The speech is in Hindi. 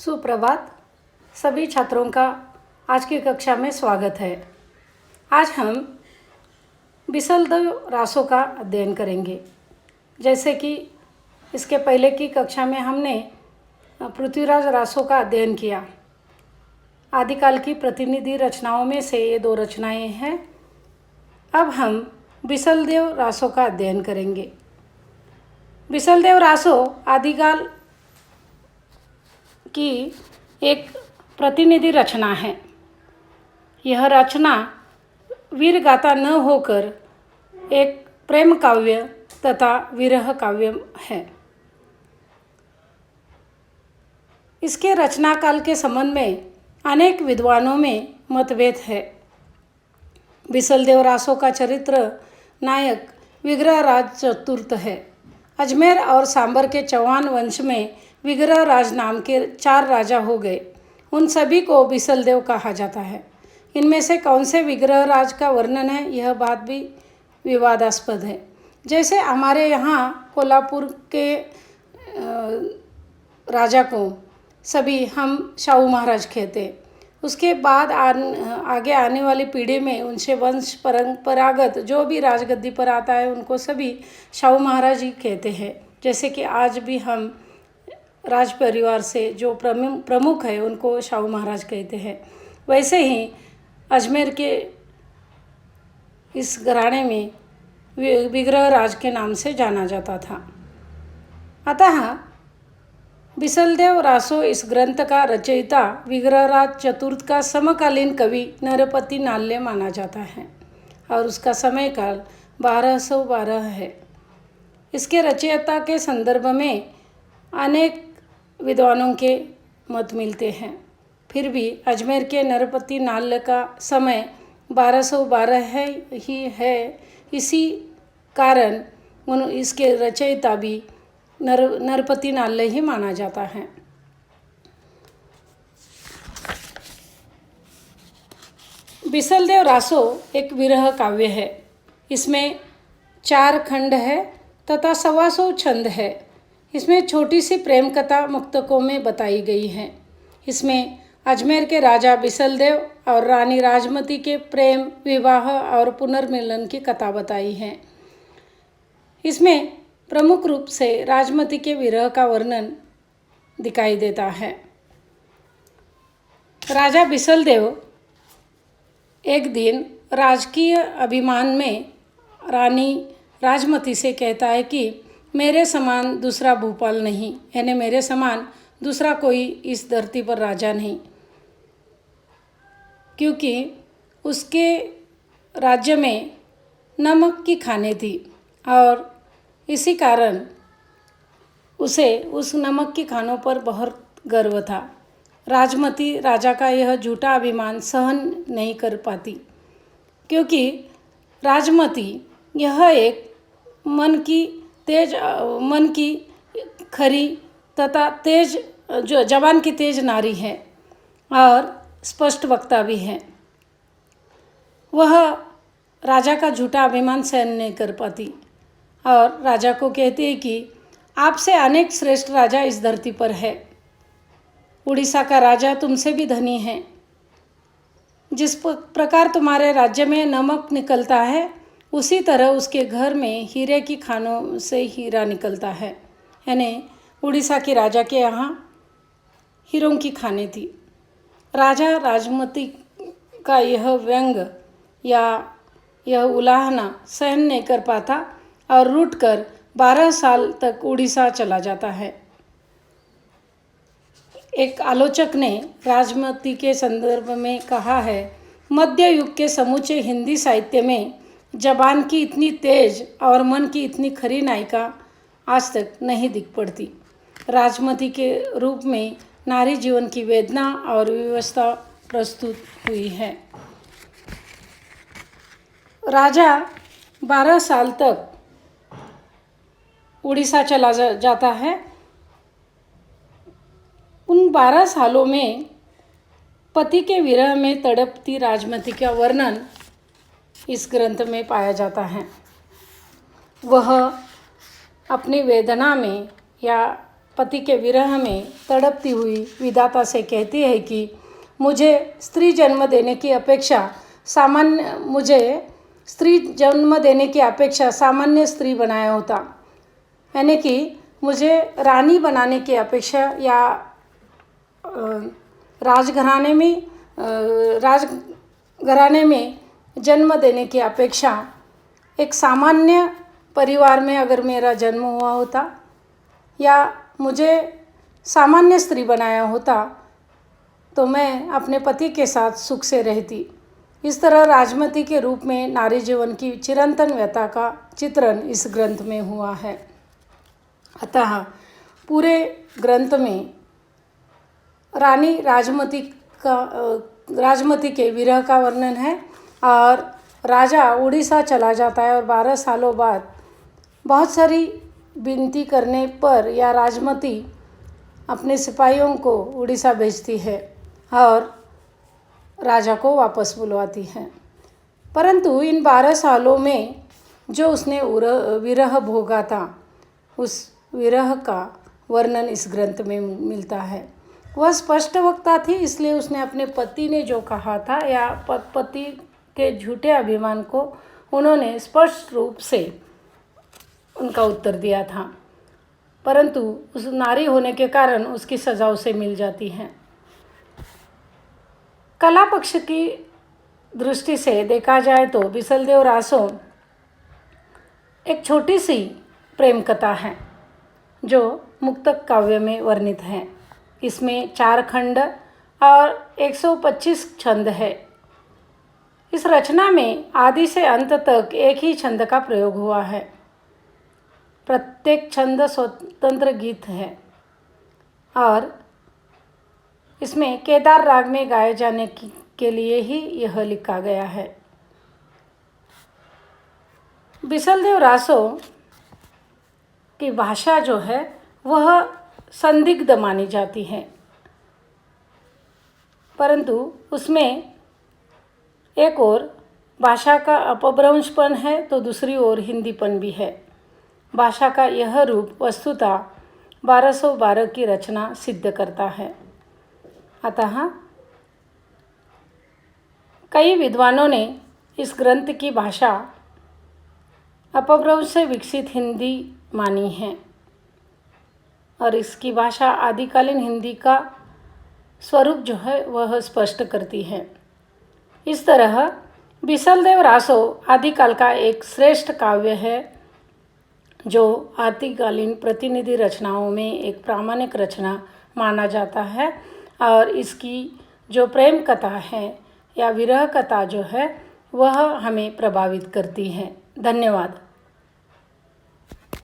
सुप्रभात। सभी छात्रों का आज की कक्षा में स्वागत है। आज हम बिसलदेव रासो का अध्ययन करेंगे। जैसे कि इसके पहले की कक्षा में हमने पृथ्वीराज रासो का अध्ययन किया। आदिकाल की प्रतिनिधि रचनाओं में से ये दो रचनाएं हैं। अब हम बिसलदेव रासो का अध्ययन करेंगे। बिसलदेव रासो आदिकाल की एक प्रतिनिधि रचना है। यह रचना वीर गाथा न होकर एक प्रेम काव्य तथा विरह काव्य है। इसके रचना काल के संबंध में अनेक विद्वानों में मतभेद है। बिसलदेव रासो का चरित्र नायक विग्रहराज चतुर्थ है। अजमेर और सांबर के चौहान वंश में विग्रहराज नाम के 4 राजा हो गए। उन सभी को बिसलदेव कहा जाता है। इनमें से कौन से विग्रहराज का वर्णन है, यह बात भी विवादास्पद है। जैसे हमारे यहाँ कोल्हापुर के राजा को सभी हम शाहू महाराज कहते हैं। उसके बाद आगे आने वाली पीढ़ी में उनसे वंश परंपरागत जो भी राजगद्दी पर आता है उनको सभी शाहू महाराज ही कहते हैं। जैसे कि आज भी हम राज परिवार से जो प्रमुख है उनको शाहू महाराज कहते हैं। वैसे ही अजमेर के इस घराने में विग्रहराज के नाम से जाना जाता था। अतः बिसलदेव रासो इस ग्रंथ का रचयिता विग्रहराज चतुर्थ का समकालीन कवि नरपति नाल्य माना जाता है और उसका समय काल 1212 है। इसके रचयिता के संदर्भ में अनेक विद्वानों के मत मिलते हैं। फिर भी अजमेर के नरपति नाल्य का समय 1212 है। इसी कारण इसके रचयिता भी नरपति नाल्य ही माना जाता है। बिसलदेव रासो एक विरह काव्य है। इसमें 4 खंड है तथा 125 छंद है। इसमें छोटी सी प्रेम कथा मुक्तकों में बताई गई है। इसमें अजमेर के राजा बिसलदेव और रानी राजमती के प्रेम, विवाह और पुनर्मिलन की कथा बताई है। इसमें प्रमुख रूप से राजमती के विरह का वर्णन दिखाई देता है। राजा बिसलदेव एक दिन राजकीय अभिमान में रानी राजमती से कहता है कि मेरे समान दूसरा भूपाल नहीं, यानी मेरे समान दूसरा कोई इस धरती पर राजा नहीं, क्योंकि उसके राज्य में नमक की खाने थी और इसी कारण उसे उस नमक की खानों पर बहुत गर्व था। राजमती राजा का यह झूठा अभिमान सहन नहीं कर पाती, क्योंकि राजमती यह एक मन की खरी तथा तेज जो जवान की तेज नारी है और स्पष्ट वक्ता भी है। वह राजा का झूठा अभिमान सहन नहीं कर पाती और राजा को कहती है कि आपसे अनेक श्रेष्ठ राजा इस धरती पर है। उड़ीसा का राजा तुमसे भी धनी है। जिस प्रकार तुम्हारे राज्य में नमक निकलता है, उसी तरह उसके घर में हीरे की खानों से हीरा निकलता है। यानी उड़ीसा के राजा के यहाँ हीरों की खानें थी। राजा राजमती का यह व्यंग या यह उलाहना सहन नहीं कर पाता और रूठकर 12 साल तक उड़ीसा चला जाता है। एक आलोचक ने राजमती के संदर्भ में कहा है, मध्य युग के समूचे हिंदी साहित्य में जबान की इतनी तेज और मन की इतनी खरी नायिका आज तक नहीं दिख पड़ती। राजमती के रूप में नारी जीवन की वेदना और व्यवस्था प्रस्तुत हुई है। राजा 12 साल तक उड़ीसा चला जाता है। उन 12 सालों में पति के विरह में तड़पती राजमती का वर्णन इस ग्रंथ में पाया जाता है। वह अपनी वेदना में या पति के विरह में तड़पती हुई विधाता से कहती है कि मुझे स्त्री जन्म देने की अपेक्षा सामान्य स्त्री बनाया होता, यानी कि मुझे रानी बनाने की अपेक्षा या राजघराने में जन्म देने की अपेक्षा एक सामान्य परिवार में अगर मेरा जन्म हुआ होता या मुझे सामान्य स्त्री बनाया होता तो मैं अपने पति के साथ सुख से रहती। इस तरह राजमती के रूप में नारी जीवन की चिरंतन व्यथा का चित्रण इस ग्रंथ में हुआ है। अतः पूरे ग्रंथ में रानी राजमती के विरह का वर्णन है और राजा उड़ीसा चला जाता है और 12 सालों बाद बहुत सारी विनती करने पर या राजमती अपने सिपाहियों को उड़ीसा भेजती है और राजा को वापस बुलवाती है। परंतु इन 12 सालों में जो उसने विरह भोगा था, उस विरह का वर्णन इस ग्रंथ में मिलता है। वह स्पष्ट वक्ता थी, इसलिए उसने अपने पति ने जो कहा था या पति के झूठे अभिमान को उन्होंने स्पष्ट रूप से उनका उत्तर दिया था, परंतु उस नारी होने के कारण उसकी सज़ा उसे मिल जाती है। कला पक्ष की दृष्टि से देखा जाए तो बिसलदेव रासो एक छोटी सी प्रेम कथा है जो मुक्तक काव्य में वर्णित है। इसमें 4 खंड और 125 छंद है। इस रचना में आदि से अंत तक एक ही छंद का प्रयोग हुआ है। प्रत्येक छंद स्वतंत्र गीत है और इसमें केदार राग में गाए जाने के लिए ही यह लिखा गया है। बिसलदेव रासो की भाषा जो है वह संदिग्ध मानी जाती है, परंतु उसमें एक ओर भाषा का अपभ्रंशपन है तो दूसरी ओर हिंदीपन भी है। भाषा का यह रूप वस्तुतः 1212 की रचना सिद्ध करता है। अतः कई विद्वानों ने इस ग्रंथ की भाषा अपभ्रंश से विकसित हिंदी मानी है और इसकी भाषा आदिकालीन हिंदी का स्वरूप जो है वह स्पष्ट करती है। इस तरह बिसलदेव रासो आदिकाल का एक श्रेष्ठ काव्य है जो आदिकालीन प्रतिनिधि रचनाओं में एक प्रामाणिक रचना माना जाता है और इसकी जो प्रेम कथा है या विरह कथा जो है वह हमें प्रभावित करती है। धन्यवाद।